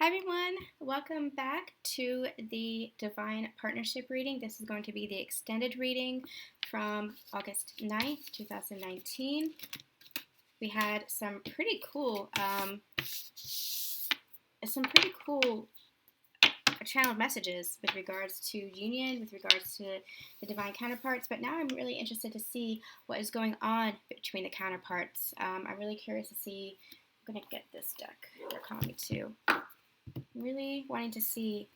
Hi everyone, welcome back to the Divine Partnership reading. This is going to be the extended reading from August 9th, 2019. We had some pretty cool channeled messages with regards to union, with regards to the divine counterparts, but now I'm really interested to see what is going on between the counterparts. I'm really curious to see. I'm going to get this deck. They're calling me too. Really wanting to see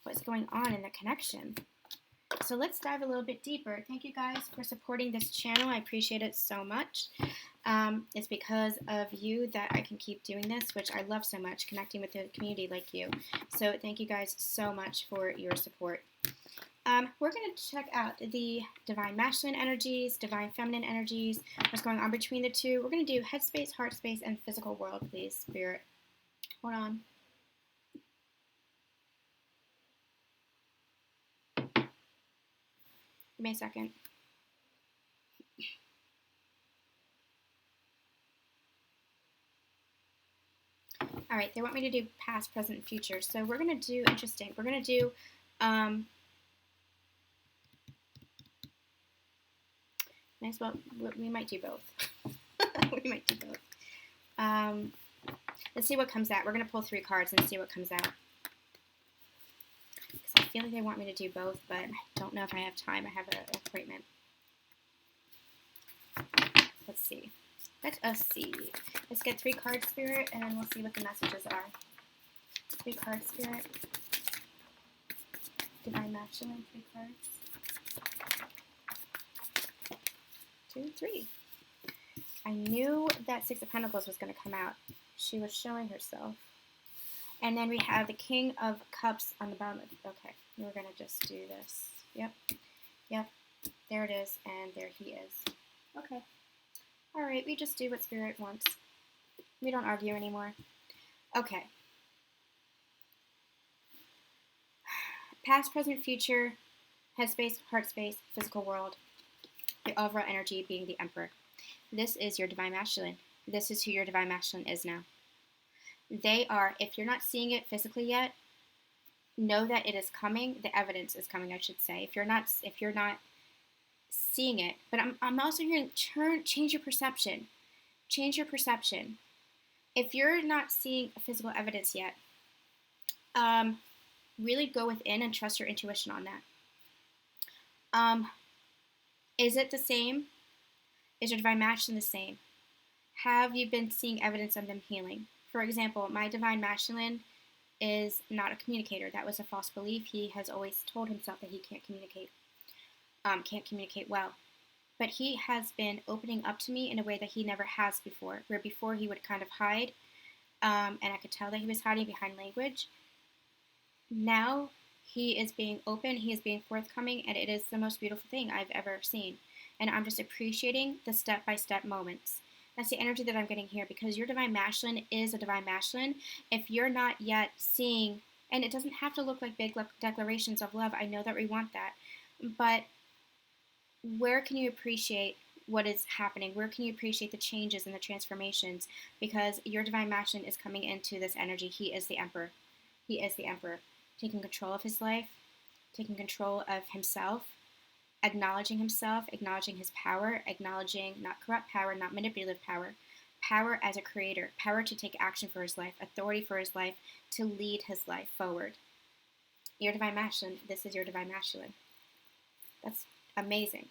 what's going on in the connection. So let's dive a little bit deeper. Thank you guys for supporting this channel. I appreciate it so much. It's because of you that I can keep doing this, which I love so much, connecting with the community like you. So thank you guys so much for your support. We're going to check out the divine masculine energies, divine feminine energies, what's going on between the two. We're going to do head space, heart space, and physical world, please, Spirit. Hold on. Give me a second. All right, they want me to do past, present, and future. So we're going to do, interesting, we're going to do, we might do both. We might do both. Let's see what comes out. We're going to pull 3 cards and see what comes out. Because I feel like they want me to do both, but I don't know if I have time. I have an appointment. Let's see. Let us see. Let's get 3 cards, Spirit, and then we'll see what the messages are. 3 cards, Spirit. Divine Masculine, 3 cards. 2, 3. I knew that 6 of Pentacles was going to come out. She was showing herself. And then we have the King of Cups on the bottom. Okay, we're going to just do this. Yep. There it is, and there he is. Okay. All right, we just do what Spirit wants. We don't argue anymore. Okay. Past, present, future, headspace, heart space, physical world. The overall energy being the Emperor. This is your divine masculine. This is who your divine masculine is now. They are, if you're not seeing it physically yet, know that it is coming. The evidence is coming, I should say. If you're not seeing it, but I'm also hearing change your perception. Change your perception. If you're not seeing physical evidence yet, really go within and trust your intuition on that. Is it the same? Is your divine masculine the same? Have you been seeing evidence of them healing? For example, my divine masculine is not a communicator. That was a false belief. He has always told himself that he can't communicate well. But he has been opening up to me in a way that he never has before, where before he would kind of hide, and I could tell that he was hiding behind language. Now he is being open, he is being forthcoming, and it is the most beautiful thing I've ever seen. And I'm just appreciating the step-by-step moments. That's the energy that I'm getting here, because your divine masculine is a divine masculine. If you're not yet seeing, and it doesn't have to look like big declarations of love, I know that we want that, but where can you appreciate what is happening? Where can you appreciate the changes and the transformations? Because your divine masculine is coming into this energy. He is the Emperor. He is the Emperor, taking control of his life, taking control of himself, acknowledging himself, acknowledging his power, acknowledging not corrupt power, not manipulative power, power as a creator, power to take action for his life, authority for his life, to lead his life forward. Your divine masculine, this is your divine masculine. That's amazing.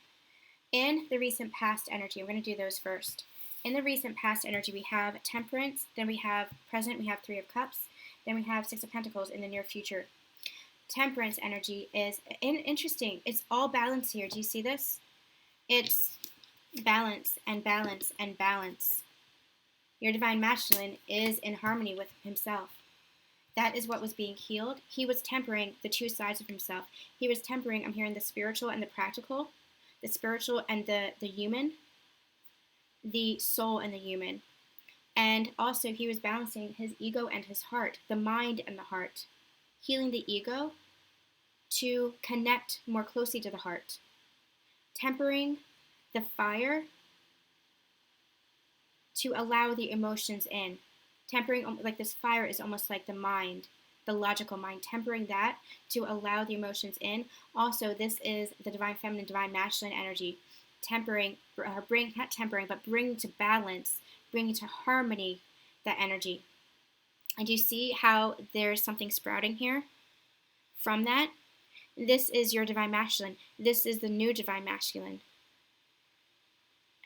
In the recent past energy, I'm going to do those first. In the recent past energy, we have Temperance, then we have present, we have 3 of Cups, then we have 6 of Pentacles in the near future. Temperance energy is interesting. It's all balance here. Do you see this? It's balance and balance and balance. Your divine masculine is in harmony with himself. That is what was being healed. He was tempering the 2 sides of himself. He was tempering, I'm hearing the spiritual and the practical, the spiritual and the human, the soul and the human. And also he was balancing his ego and his heart, the mind and the heart, healing the ego to connect more closely to the heart, tempering the fire to allow the emotions in, Tempering, like this fire is almost like the mind, the logical mind, tempering that to allow the emotions in. Also, this is the divine feminine, divine masculine energy, tempering, not tempering, but bringing to balance, bringing to harmony that energy. And you see how there's something sprouting here from that? This is your divine masculine. This is the new divine masculine.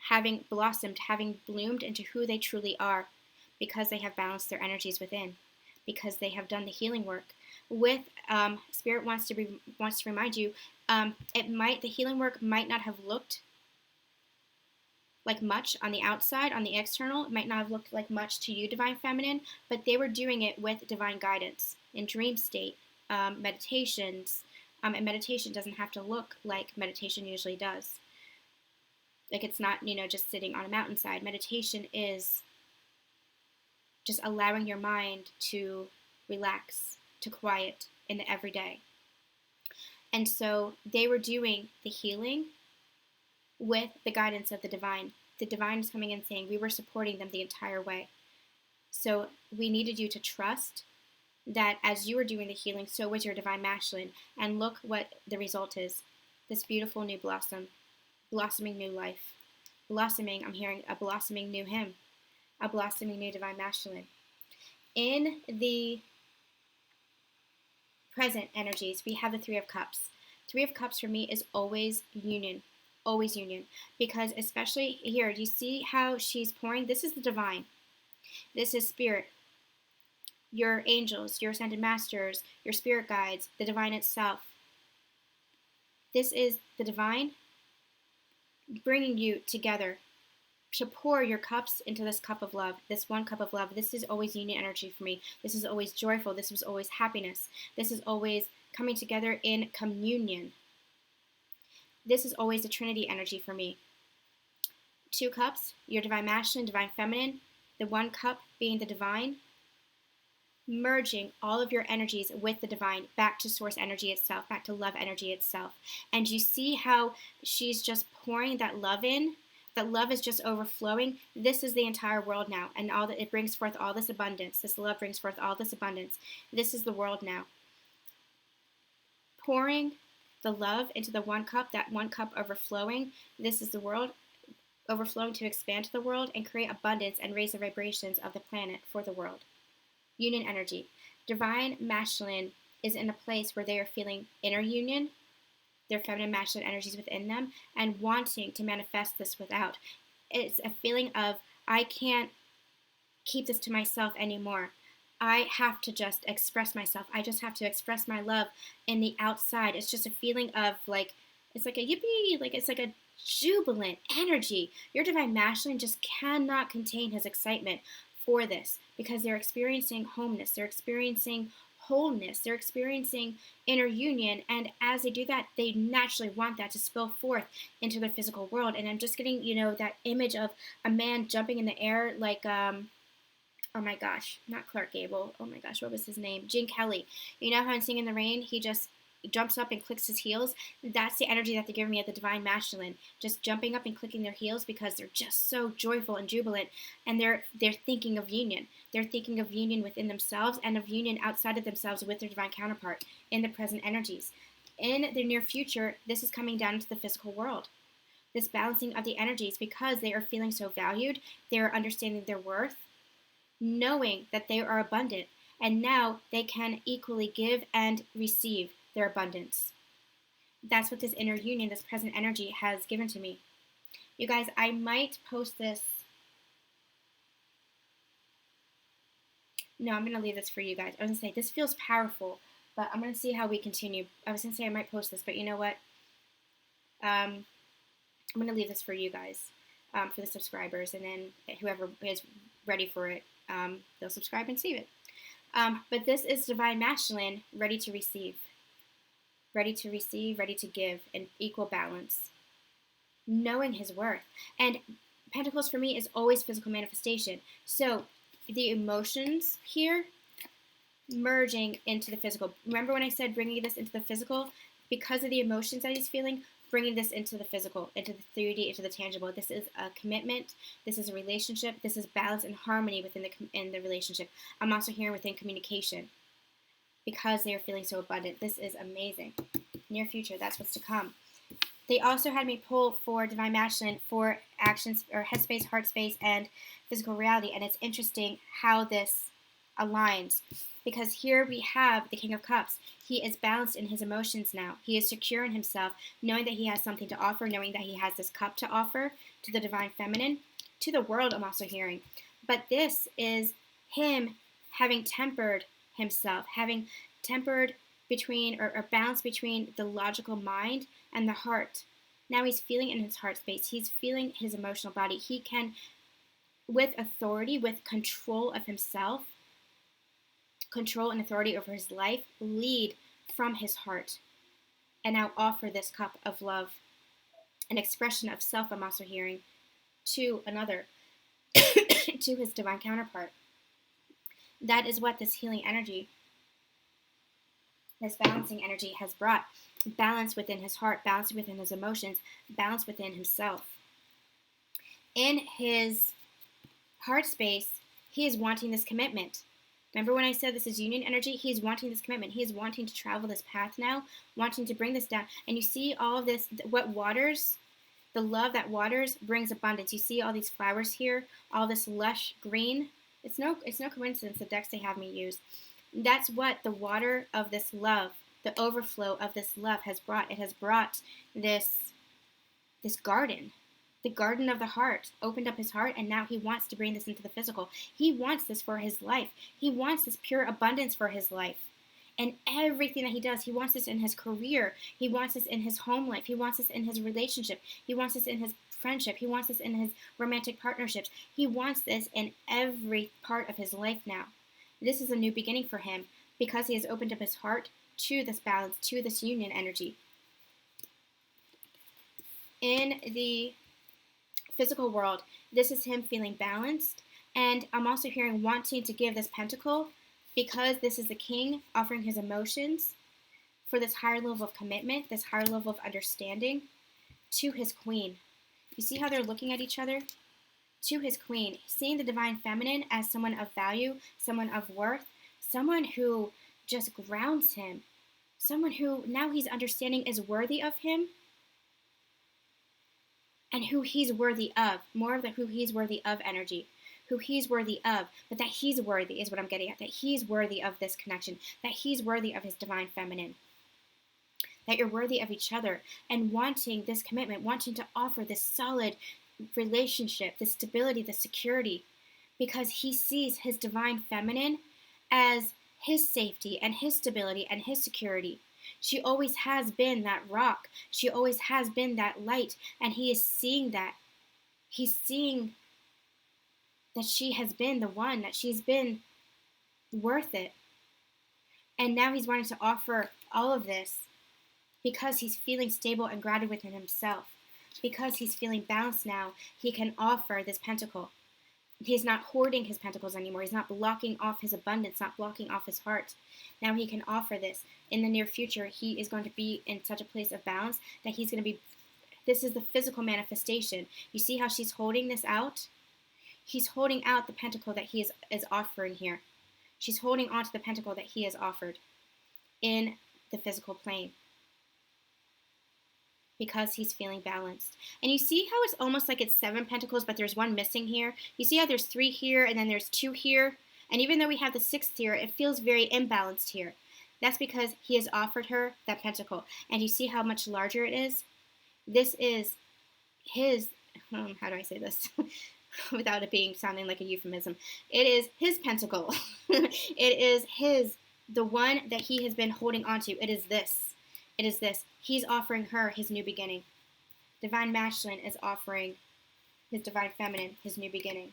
Having blossomed, having bloomed into who they truly are, because they have balanced their energies within, because they have done the healing work. With Spirit wants to remind you, the healing work might not have looked like much on the outside, on the external. It might not have looked like much to you, divine feminine, but they were doing it with divine guidance in dream state, meditations. And meditation doesn't have to look like meditation usually does. Like, it's not, just sitting on a mountainside. Meditation is just allowing your mind to relax, to quiet in the everyday. And so they were doing the healing with the guidance of the divine. The divine is coming in saying we were supporting them the entire way. So we needed you to trust that as you were doing the healing, so was your divine masculine. And look what the result is. This beautiful new blossom, blossoming new life. Blossoming, I'm hearing a blossoming new him, a blossoming new divine masculine. In the present energies, we have the Three of Cups. Three of Cups for me is always union, because especially here, you see how she's pouring? This is the divine. This is spirit, your angels, your ascended masters, your spirit guides, the divine itself. This is the divine bringing you together to pour your cups into this cup of love, this one cup of love. This is always union energy for me. This is always joyful. This is always happiness. This is always coming together in communion. This is always the Trinity energy for me. Two cups, your divine masculine, divine feminine, the one cup being the divine, merging all of your energies with the divine back to source energy itself, back to love energy itself. And you see how she's just pouring that love in. That love is just overflowing. This is the entire world now, and all that it brings forth all this abundance. This love brings forth all this abundance. This is the world now. Pouring the love into the one cup, that one cup overflowing. This is the world overflowing to expand to the world and create abundance and raise the vibrations of the planet for the world. Union energy. Divine masculine is in a place where they are feeling inner union, their feminine masculine energies within them, and wanting to manifest this without. It's a feeling of, I can't keep this to myself anymore. I have to just express myself. I just have to express my love in the outside. It's just a feeling of it's like a yippee, it's like a jubilant energy. Your divine masculine just cannot contain his excitement for this because they're experiencing homeness. They're experiencing wholeness. They're experiencing inner union, and as they do that, they naturally want that to spill forth into their physical world. And I'm just getting, that image of a man jumping in the air oh my gosh, not Clark Gable. Oh my gosh, what was his name? Gene Kelly. You know how in Singing in the Rain, he just jumps up and clicks his heels? That's the energy that they're giving me at the divine masculine. Just jumping up and clicking their heels because they're just so joyful and jubilant, and they're thinking of union. They're thinking of union within themselves and of union outside of themselves with their divine counterpart in the present energies. In the near future, this is coming down into the physical world. This balancing of the energies because they are feeling so valued, they are understanding their worth, knowing that they are abundant, and now they can equally give and receive their abundance. That's what this inner union, this present energy has given to me. You guys, I might post this. No, I'm going to leave this for you guys. I was going to say, this feels powerful, but I'm going to see how we continue. I was going to say I might post this, but you know what? I'm going to leave this for you guys, for the subscribers, and then whoever is ready for it, they'll subscribe and see it. But this is divine masculine, ready to receive, ready to give in equal balance, knowing his worth. And Pentacles for me is always physical manifestation. So the emotions here merging into the physical. Remember when I said bringing this into the physical? Because of the emotions that he's feeling, bringing this into the physical, into the 3D, into the tangible. This is a commitment. This is a relationship. This is balance and harmony within the relationship. I'm also hearing within communication because they are feeling so abundant. This is amazing. Near future, that's what's to come. They also had me pull for Divine Masculine for actions or head space, heart space, and physical reality. And it's interesting how this aligns, because here we have the King of Cups. He is balanced in his emotions now. He is secure in himself, knowing that he has something to offer, knowing that he has this cup to offer to the Divine Feminine, to the world. I'm also hearing. But this is him having tempered himself, having tempered between or balance between the logical mind and the heart. Now he's feeling in his heart space. He's feeling his emotional body. He can, with authority, with control of himself, control and authority over his life, lead from his heart and now offer this cup of love, an expression of self, I'm also hearing, to another, to his divine counterpart. That is what this healing energy, this balancing energy has brought. Balance within his heart, balance within his emotions, balance within himself. In his heart space, he is wanting this commitment. Remember when I said this is union energy? He is wanting this commitment. He is wanting to travel this path now, wanting to bring this down. And you see all of this, what waters, the love that waters brings abundance. You see all these flowers here, all this lush green. It's no coincidence the decks they have me use. That's what the water of this love, the overflow of this love has brought. It has brought this garden, the garden of the heart, opened up his heart, and now he wants to bring this into the physical. He wants this for his life. He wants this pure abundance for his life. And everything that he does, he wants this in his career. He wants this in his home life. He wants this in his relationship. He wants this in his friendship. He wants this in his romantic partnerships. He wants this in every part of his life now. This is a new beginning for him because he has opened up his heart to this balance, to this union energy. In the physical world, this is him feeling balanced. And I'm also hearing wanting to give this pentacle, because this is the king offering his emotions for this higher level of commitment, this higher level of understanding, to his queen. You see how they're looking at each other? To his queen, seeing the divine feminine as someone of value, someone of worth, someone who just grounds him, someone who now he's understanding is worthy of him, and who he's worthy of, more of the who he's worthy of energy, who he's worthy of, but that he's worthy is what I'm getting at, that he's worthy of this connection, that he's worthy of his divine feminine, that you're worthy of each other, and wanting this commitment, wanting to offer this solid relationship, this stability, this security, because he sees his divine feminine as his safety and his stability and his security. She always has been that rock. She always has been that light, and he is seeing that. He's seeing that she has been the one, that she's been worth it. And now he's wanting to offer all of this because he's feeling stable and grounded within himself. Because he's feeling balanced now, he can offer this pentacle. He's not hoarding his pentacles anymore. He's not blocking off his abundance, not blocking off his heart. Now he can offer this. In the near future, he is going to be in such a place of balance that he's going to be, this is the physical manifestation. You see how she's holding this out? He's holding out the pentacle that he is offering here. She's holding on to the pentacle that he has offered in the physical plane, because he's feeling balanced. And you see how it's almost like it's 7 pentacles, but there's one missing here? You see how there's 3 here, and then there's 2 here? And even though we have the 6th here, it feels very imbalanced here. That's because he has offered her that pentacle. And you see how much larger it is? This is his, how do I say this? Without it being sounding like a euphemism. It is his pentacle. It is his, the one that he has been holding on to. It is this. It is this. He's offering her his new beginning. Divine Masculine is offering his divine feminine his new beginning.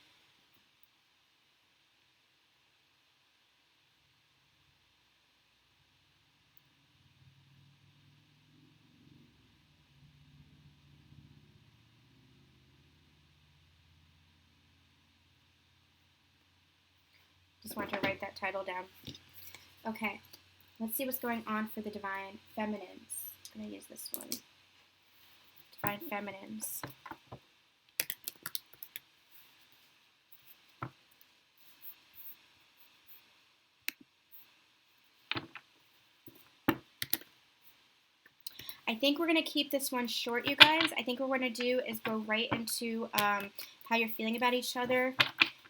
Just want to write that title down. Okay, let's see what's going on for the divine feminines. I'm going to use this one. Divine Feminines. I think we're going to keep this one short, you guys. I think what we're going to do is go right into how you're feeling about each other,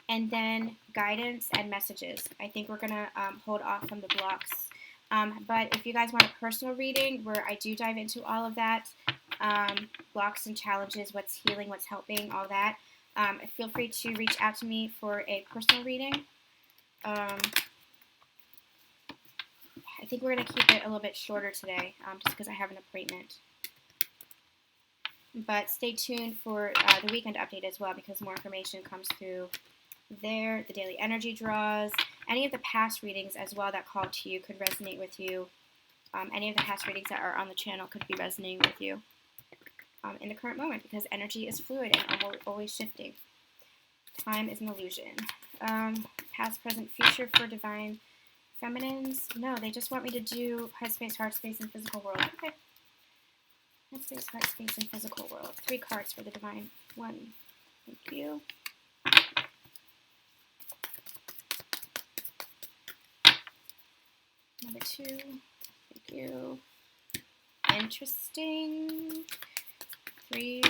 and then guidance and messages. I think we're going to hold off from the blocks. But if you guys want a personal reading where I do dive into all of that, blocks and challenges, what's healing, what's helping, all that, feel free to reach out to me for a personal reading. I think we're going to keep it a little bit shorter today, just because I have an appointment. But stay tuned for the weekend update as well, because more information comes through there. The daily energy draws, any of the past readings as well that call to you could resonate with you. Any of the past readings that are on the channel could be resonating with you in the current moment, because energy is fluid and always shifting. Time is an illusion. Past, present, future for Divine Feminines. No, they just want me to do headspace, heart space, and physical world. Okay. Headspace, heart space, and physical world. 3 cards for the Divine One. Thank you. Number 2. Thank you. Interesting. 3.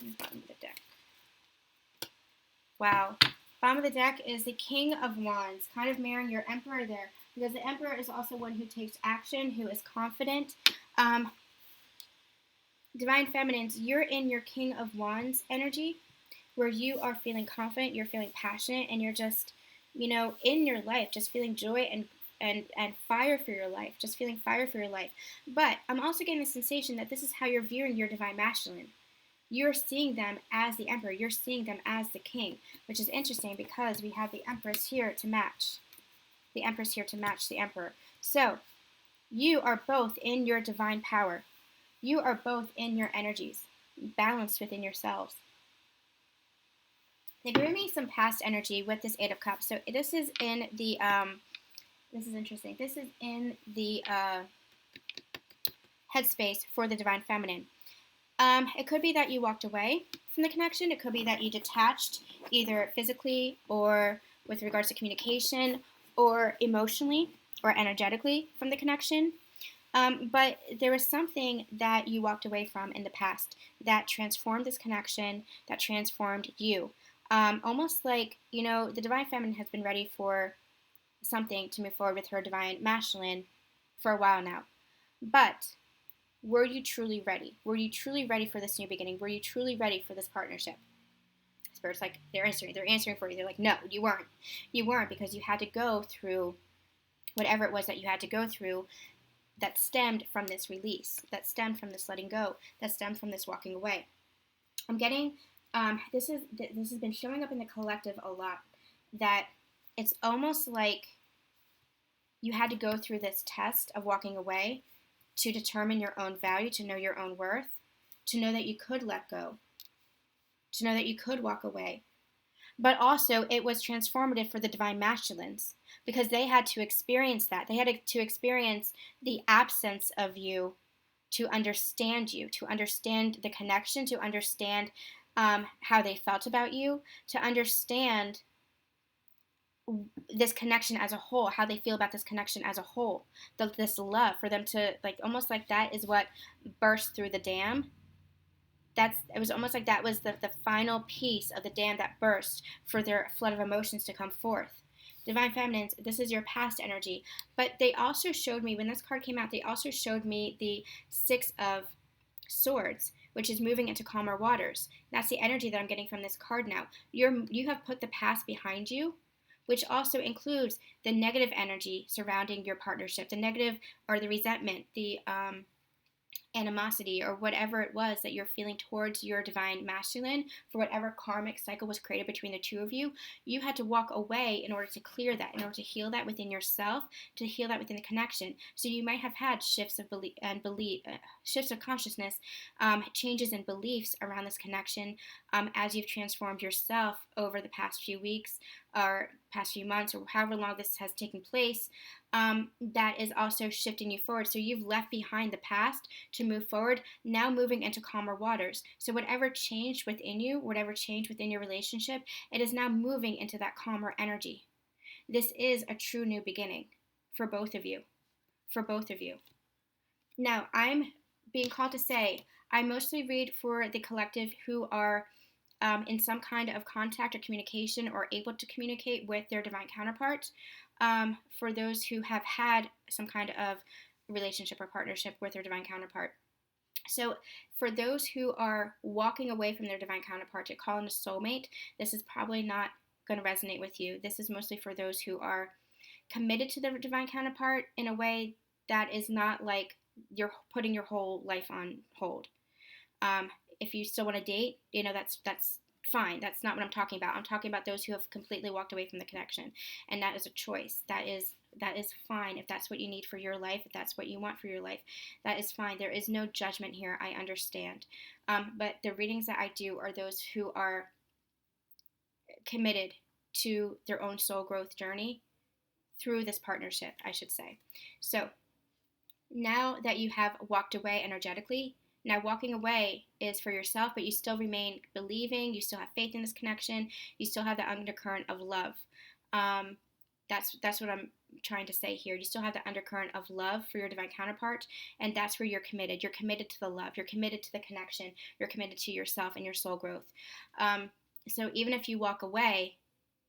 And bottom of the deck. Wow. Bottom of the deck is the King of Wands, kind of mirroring your Emperor there, because the Emperor is also one who takes action, who is confident. Divine Feminines, you're in your King of Wands energy, where you are feeling confident, you're feeling passionate, and you're just, in your life, just feeling joy and fire for your life, just feeling fire for your life. But I'm also getting the sensation that this is how you're viewing your Divine Masculine. You're seeing them as the Emperor. You're seeing them as the King, which is interesting because we have the Empress here to match. The Empress here to match the Emperor. So, you are both in your divine power. You are both in your energies, balanced within yourselves. They're giving me some past energy with this 8 of Cups. So, this is in the, this is interesting. This is in the headspace for the Divine Feminine. It could be that you walked away from the connection. It could be that you detached, either physically or with regards to communication, or emotionally or energetically from the connection. But there was something that you walked away from in the past that transformed this connection, that transformed you. Almost like, the Divine Feminine has been ready for something to move forward with her Divine Masculine for a while now. But were you truly ready? Were you truly ready for this new beginning? Were you truly ready for this partnership? Spirit's like, they're answering for you. They're like, no, you weren't. You weren't, because you had to go through whatever it was that you had to go through that stemmed from this release, that stemmed from this letting go, that stemmed from this walking away. I'm getting, this has been showing up in the collective a lot, that it's almost like you had to go through this test of walking away to determine your own value, to know your own worth, to know that you could let go, to know that you could walk away. But also, it was transformative for the Divine Masculines, because they had to experience that. They had to experience the absence of you to understand you, to understand the connection, to understand how they felt about you, to understand this connection as a whole, how they feel about this connection as a whole, this love, for them to, like, almost like that is what burst through the dam. It was almost like that was the final piece of the dam that burst for their flood of emotions to come forth. Divine Feminines, this is your past energy. But they also showed me, when this card came out, they also showed me the 6 of Swords, which is moving into calmer waters. That's the energy that I'm getting from this card now. You have put the past behind you, which also includes the negative energy surrounding your partnership, the negative or the resentment, the animosity, or whatever it was that you're feeling towards your Divine Masculine, for whatever karmic cycle was created between the two of you. You had to walk away in order to clear that, in order to heal that within yourself, to heal that within the connection. So you might have had shifts of shifts of consciousness, changes in beliefs around this connection, as you've transformed yourself over the past few weeks or past few months, or however long this has taken place, that is also shifting you forward. So you've left behind the past to move forward, now moving into calmer waters. So whatever changed within you, whatever changed within your relationship, it is now moving into that calmer energy. This is a true new beginning for both of you. For both of you. Now, I'm being called to say, I mostly read for the collective who are in some kind of contact or communication or able to communicate with their divine counterparts. For those who have had some kind of relationship or partnership with their divine counterpart. So for those who are walking away from their divine counterpart to call in a soulmate, this is probably not going to resonate with you. This is mostly for those who are committed to their divine counterpart in a way that is not like you're putting your whole life on hold. If you still want to date, that's fine. That's not what I'm talking about. I'm talking about those who have completely walked away from the connection, and that is a choice. That is fine. If that's what you need for your life, if that's what you want for your life, that is fine. There is no judgment here. I understand. But the readings that I do are those who are committed to their own soul growth journey through this partnership, I should say. So now that you have walked away energetically, now walking away is for yourself, but you still remain believing, you still have faith in this connection, you still have the undercurrent of love. That's what I'm trying to say here. You still have the undercurrent of love for your divine counterpart, and that's where you're committed. You're committed to the love, you're committed to the connection, you're committed to yourself and your soul growth. So even if you walk away,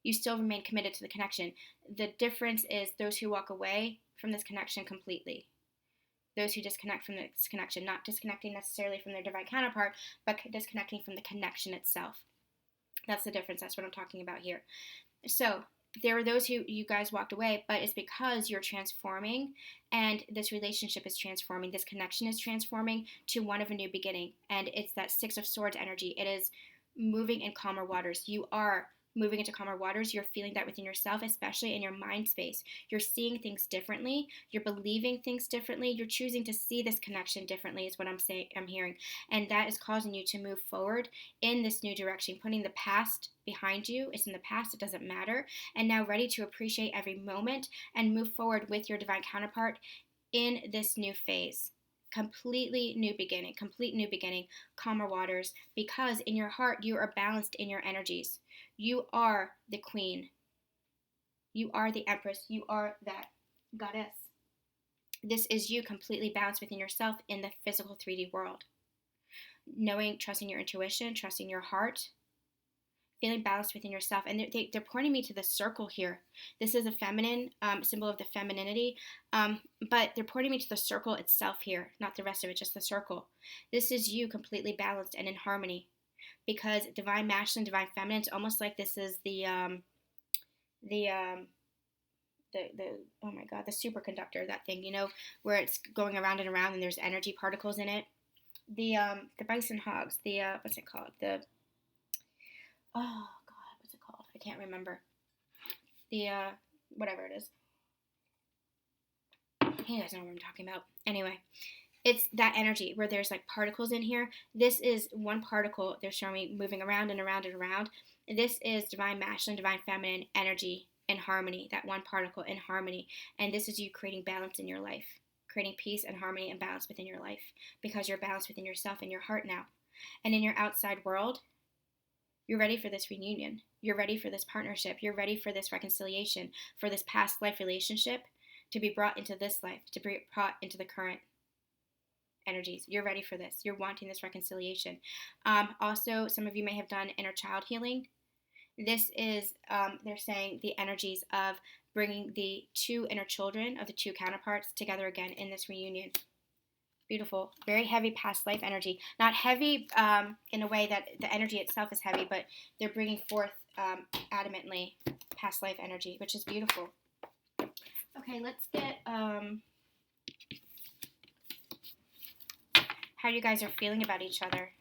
you still remain committed to the connection. The difference is those who walk away from this connection completely. Those who disconnect from this connection, not disconnecting necessarily from their divine counterpart, but disconnecting from the connection itself. That's the difference. That's what I'm talking about here. So there are those who you guys walked away, but it's because you're transforming, and this relationship is transforming. This connection is transforming to one of a new beginning, and it's that Six of Swords energy. It is moving in calmer waters. You are moving into calmer waters. You're feeling that within yourself, especially in your mind space. You're seeing things differently. You're believing things differently. You're choosing to see this connection differently is what I'm hearing. And that is causing you to move forward in this new direction, putting the past behind you. It's in the past. It doesn't matter. And now ready to appreciate every moment and move forward with your divine counterpart in this new phase. Completely new beginning, complete new beginning, calmer waters, because in your heart you are balanced in your energies. You are the queen. You are the empress. You are that goddess. This is you completely balanced within yourself in the physical 3D world. Knowing, trusting your intuition, trusting your heart, feeling balanced within yourself. And they're pointing me to the circle here. This is a feminine symbol of the femininity, but they're pointing me to the circle itself here, not the rest of it, just the circle. This is you completely balanced and in harmony, because divine masculine, divine feminine, it's almost like this is the oh my god, the superconductor, that thing, where it's going around and around and there's energy particles in it. The bison hogs, what's it called? Oh god, what's it called? I can't remember. The whatever it is. You guys know what I'm talking about. Anyway, it's that energy where there's like particles in here. This is one particle they're showing me moving around and around and around. This is divine masculine, divine feminine energy in harmony, that one particle in harmony. And this is you creating balance in your life, creating peace and harmony and balance within your life, because you're balanced within yourself and your heart now. And in your outside world, you're ready for this reunion. You're ready for this partnership. You're ready for this reconciliation, for this past life relationship to be brought into this life, to be brought into the current energies. You're ready for this. You're wanting this reconciliation. Also, some of you may have done inner child healing. This is, they're saying, the energies of bringing the two inner children of the two counterparts together again in this reunion. Beautiful. Very heavy past life energy. Not heavy in a way that the energy itself is heavy, but they're bringing forth adamantly past life energy, which is beautiful. Okay, let's get how you guys are feeling about each other.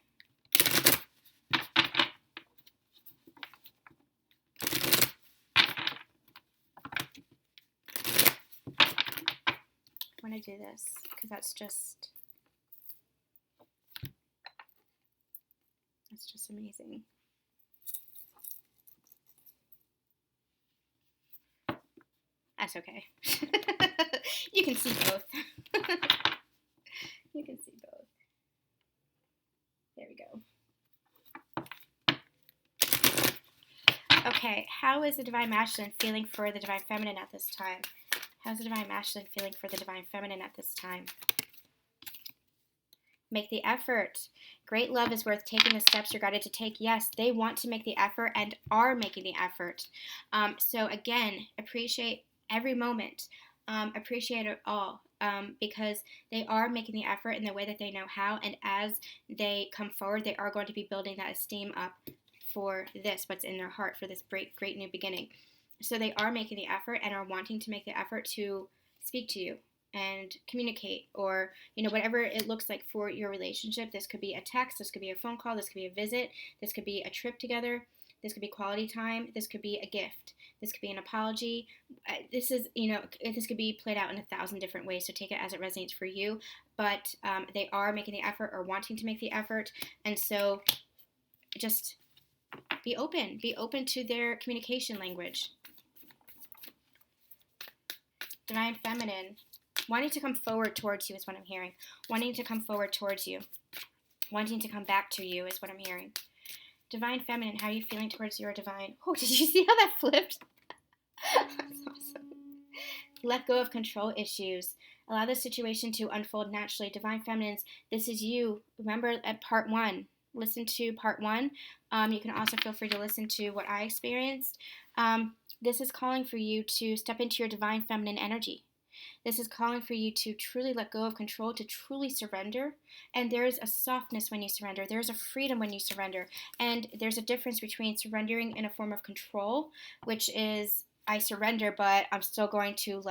I want to do this because that's just amazing. That's okay. You can see both. You can see both. There we go. Okay, how is the Divine Masculine feeling for the Divine Feminine at this time? How's the Divine Masculine feeling for the Divine Feminine at this time? Make the effort. Great love is worth taking the steps you're guided to take. Yes, they want to make the effort and are making the effort. So again, appreciate every moment. Appreciate it all because they are making the effort in the way that they know how. And as they come forward, they are going to be building that esteem up for this, what's in their heart, for this great, great new beginning. So they are making the effort and are wanting to make the effort to speak to you and communicate, or whatever it looks like for your relationship. This could be a text, this could be a phone call, this could be a visit, this could be a trip together, this could be quality time, this could be a gift, this could be an apology. This is, this could be played out in 1,000 different ways, so take it as it resonates for you. But they are making the effort or wanting to make the effort, and so just be open to their communication language. Divine Feminine, wanting to come forward towards you is what I'm hearing. Wanting to come forward towards you. Wanting to come back to you is what I'm hearing. Divine Feminine, how are you feeling towards your Divine? Oh, did you see how that flipped? That's awesome. Let go of control issues. Allow the situation to unfold naturally. Divine Feminines, this is you. Remember at part 1. Listen to part 1. You can also feel free to listen to what I experienced. This is calling for you to step into your Divine Feminine energy. This is calling for you to truly let go of control, to truly surrender. And there's a softness when you surrender. There's a freedom when you surrender. And there's a difference between surrendering in a form of control, which is I surrender, but I'm still going to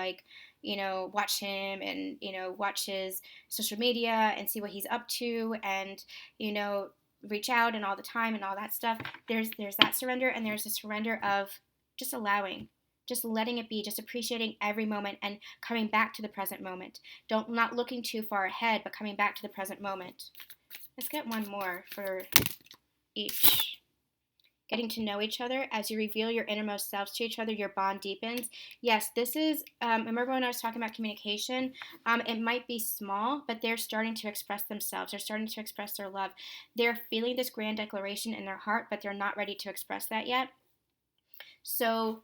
watch him and, watch his social media and see what he's up to and, reach out and all the time and all that stuff. There's that surrender, and there's a surrender of just allowing, just letting it be, just appreciating every moment and coming back to the present moment. Not looking too far ahead, but coming back to the present moment. Let's get one more for each. Getting to know each other. As you reveal your innermost selves to each other, your bond deepens. Yes, this is, remember when I was talking about communication? It might be small, but they're starting to express themselves. They're starting to express their love. They're feeling this grand declaration in their heart, but they're not ready to express that yet. So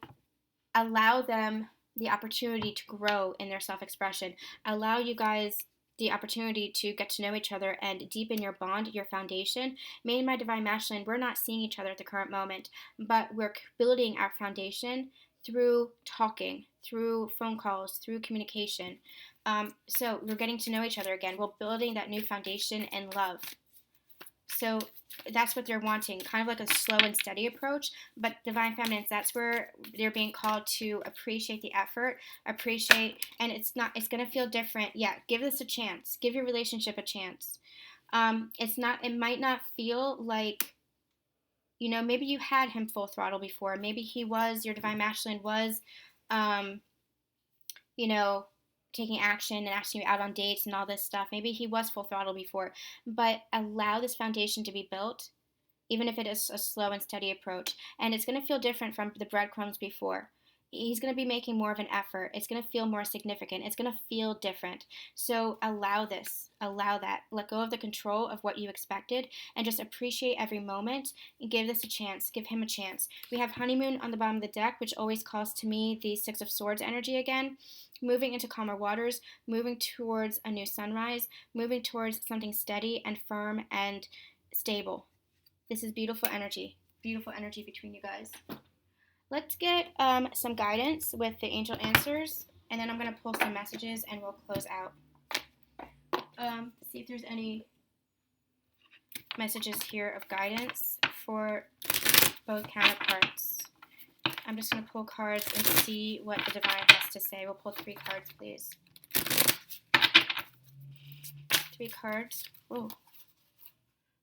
allow them the opportunity to grow in their self-expression. Allow you guys the opportunity to get to know each other and deepen your bond, your foundation. Me and my Divine Masculine, we're not seeing each other at the current moment, but we're building our foundation through talking, through phone calls, through communication. So we're getting to know each other again. We're building that new foundation in love. So that's what they're wanting, kind of like a slow and steady approach. But Divine Feminines, that's where they're being called to appreciate the effort, and it's going to feel different. Yeah, give this a chance. Give your relationship a chance. It might not feel like, maybe you had him full throttle before. Maybe your Divine Masculine was, taking action and asking you out on dates and all this stuff. Maybe he was full throttle before, but allow this foundation to be built, even if it is a slow and steady approach. And it's going to feel different from the breadcrumbs before. He's going to be making more of an effort. It's going to feel more significant. It's going to feel different. So allow that. Let go of the control of what you expected and just appreciate every moment and give this a chance. Give him a chance. We have Honeymoon on the bottom of the deck, which always calls to me the Six of Swords energy again. Moving into calmer waters, moving towards a new sunrise, moving towards something steady and firm and stable. This is beautiful energy between you guys. Let's get some guidance with the angel answers, and then I'm going to pull some messages and we'll close out. See if there's any messages here of guidance for both counterparts. I'm just going to pull cards and see what the Divine has to say. We'll pull 3 cards, please. 3 cards. Oh.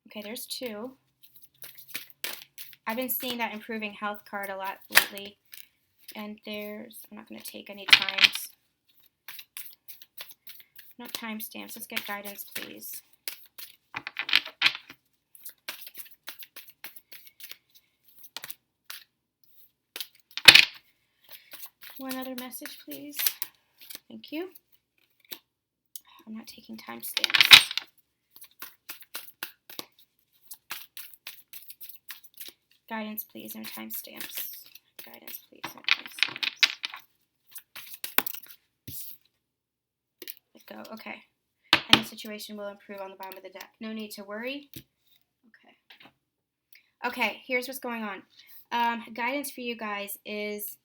Okay, there's 2. I've been seeing that improving health card a lot lately. And I'm not going to take any times. No timestamps. Let's get guidance, please. One other message, please. Thank you. I'm not taking timestamps. Guidance, please, no timestamps. Guidance, please, no timestamps. Let go. Okay. And the situation will improve on the bottom of the deck. No need to worry. Okay. Okay, here's what's going on. Guidance for you guys is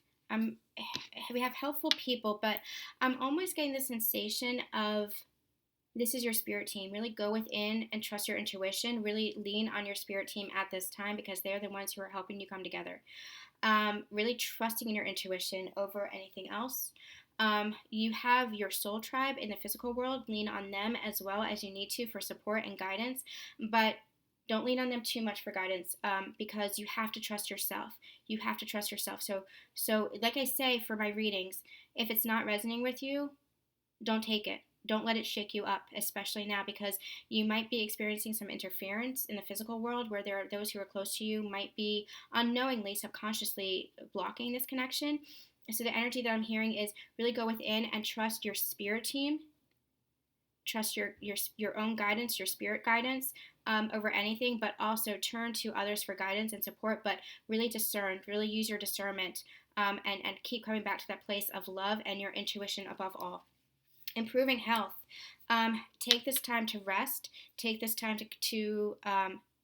we have helpful people, but I'm almost getting the sensation of this is your spirit team. Really go within and trust your intuition. Really lean on your spirit team at this time because they're the ones who are helping you come together. Really trusting in your intuition over anything else. You have your soul tribe in the physical world. Lean on them as well as you need to for support and guidance, but don't lean on them too much for guidance because you have to trust yourself. You have to trust yourself. So like I say for my readings, if it's not resonating with you, don't take it. Don't let it shake you up, especially now, because you might be experiencing some interference in the physical world where there are those who are close to you might be unknowingly, subconsciously blocking this connection. So the energy that I'm hearing is really go within and trust your spirit team. Trust your own guidance, your spirit guidance over anything, but also turn to others for guidance and support, but really discern, really use your discernment and keep coming back to that place of love and your intuition above all. Improving health. Take this time to rest. Take this time to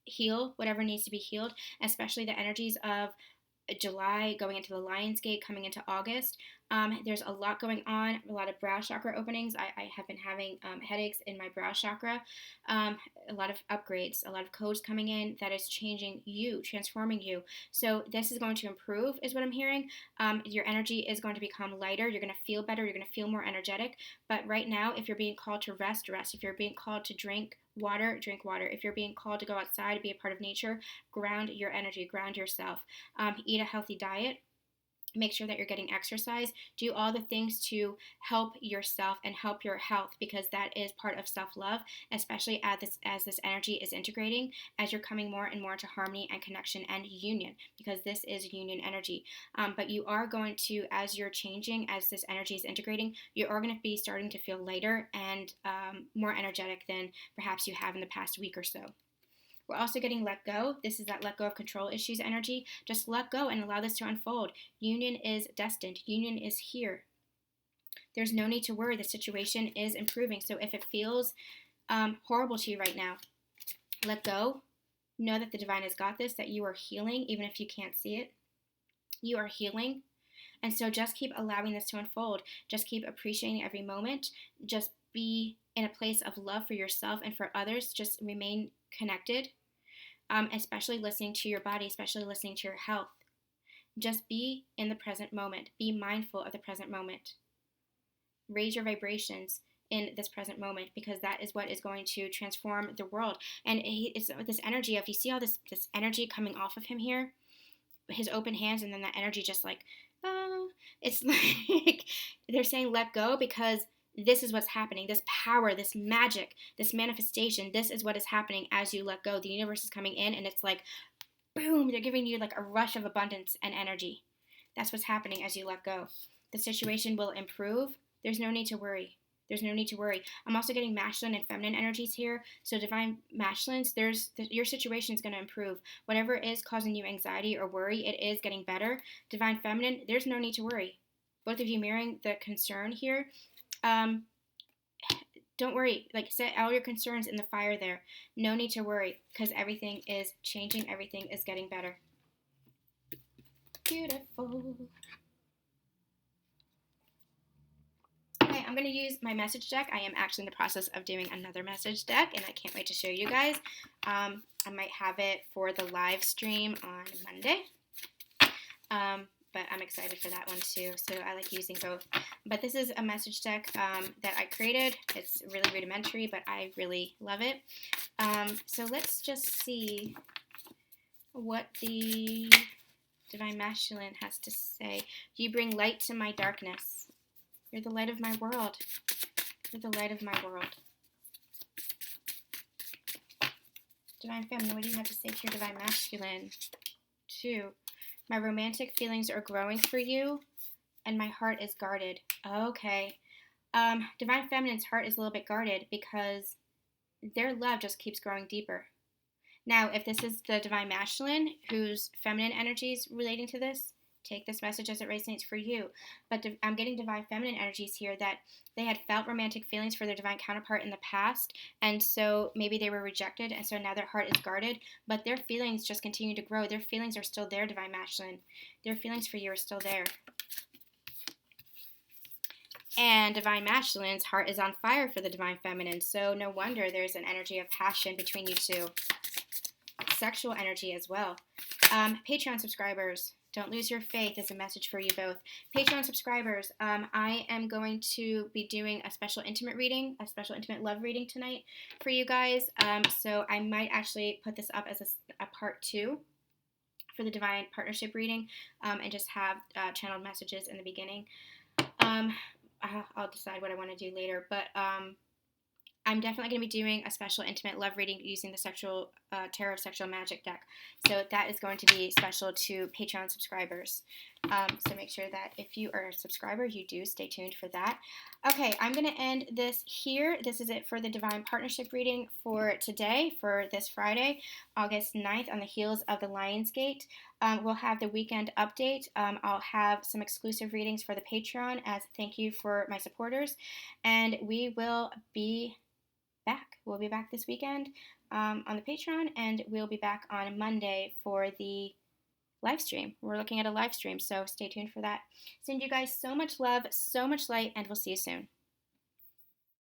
heal whatever needs to be healed, especially the energies of July going into the Lion's Gate, coming into August. There's a lot going on, a lot of brow chakra openings. I have been having headaches in my brow chakra. A lot of upgrades, a lot of codes coming in that is changing you, transforming you. So this is going to improve, is what I'm hearing. Your energy is going to become lighter. You're going to feel better. You're going to feel more energetic. But right now, if you're being called to rest, rest. If you're being called to drink water, drink water. If you're being called to go outside, be a part of nature, ground your energy, ground yourself. Eat a healthy diet. Make sure that you're getting exercise. Do all the things to help yourself and help your health, because that is part of self-love, especially as this energy is integrating, as you're coming more and more into harmony and connection and union, because this is union energy. But you are going to, as you're changing, as this energy is integrating, you are going to be starting to feel lighter and more energetic than perhaps you have in the past week or so. We're also getting let go. This is that let go of control issues energy. Just let go and allow this to unfold. Union is destined. Union is here. There's no need to worry. The situation is improving. So if it feels horrible to you right now, let go. Know that the divine has got this, that you are healing, even if you can't see it. You are healing. And so just keep allowing this to unfold. Just keep appreciating every moment. Just be in a place of love for yourself and for others. Just remain connected. Especially listening to your body, especially listening to your health. Just be in the present moment. Be mindful of the present moment. Raise your vibrations in this present moment, because that is what is going to transform the world. And it's this energy of, you see all this energy coming off of him here? His open hands, and then that energy just like, oh, it's like they're saying let go, because this is what's happening. This power, this magic, this manifestation, this is what is happening as you let go. The universe is coming in, and it's like, boom, they're giving you like a rush of abundance and energy. That's what's happening as you let go. The situation will improve. There's no need to worry. There's no need to worry. I'm also getting masculine and feminine energies here. So divine masculines, your situation is going to improve. Whatever is causing you anxiety or worry, it is getting better. Divine feminine, there's no need to worry. Both of you mirroring the concern here. Don't worry, like set all your concerns in the fire there. No need to worry, because everything is changing, everything is getting better. Beautiful. Okay, I'm going to use my message deck. I am actually in the process of doing another message deck, and I can't wait to show you guys. I might have it for the live stream on Monday. But I'm excited for that one too, so I like using both. But this is a message deck that I created. It's really rudimentary, but I really love it. So let's just see what the Divine Masculine has to say. You bring light to my darkness. You're the light of my world. You're the light of my world. Divine Feminine, what do you have to say to your Divine Masculine? 2. My romantic feelings are growing for you, and my heart is guarded. Okay. Divine Feminine's heart is a little bit guarded because their love just keeps growing deeper. Now, if this is the Divine Masculine whose feminine energy is relating to this, take this message as it resonates for you. But I'm getting Divine Feminine energies here that they had felt romantic feelings for their divine counterpart in the past, and so maybe they were rejected, and so now their heart is guarded, but their feelings just continue to grow. Their feelings are still there, Divine Masculine. Their feelings for you are still there. And Divine Masculine's heart is on fire for the Divine Feminine, so no wonder there's an energy of passion between you two. Sexual energy as well. Patreon subscribers, don't lose your faith is a message for you both. Patreon subscribers, I am going to be doing a special intimate reading, a special intimate love reading tonight for you guys. So I might actually put this up as a part 2 for the Divine Partnership reading, and just have channeled messages in the beginning. I'll decide what I want to do later, but I'm definitely going to be doing a special intimate love reading using the Tarot of Sexual Magic deck. So that is going to be special to Patreon subscribers. So make sure that if you are a subscriber, you do stay tuned for that. Okay, I'm going to end this here. This is it for the Divine Partnership reading for today, for this Friday, August 9th, on the heels of the Lionsgate. We'll have the weekend update. I'll have some exclusive readings for the Patreon as thank you for my supporters. And we will be back. We'll be back this weekend on the Patreon, and we'll be back on Monday for the live stream. We're looking at a live stream, so stay tuned for that. Send you guys so much love, so much light, and we'll see you soon.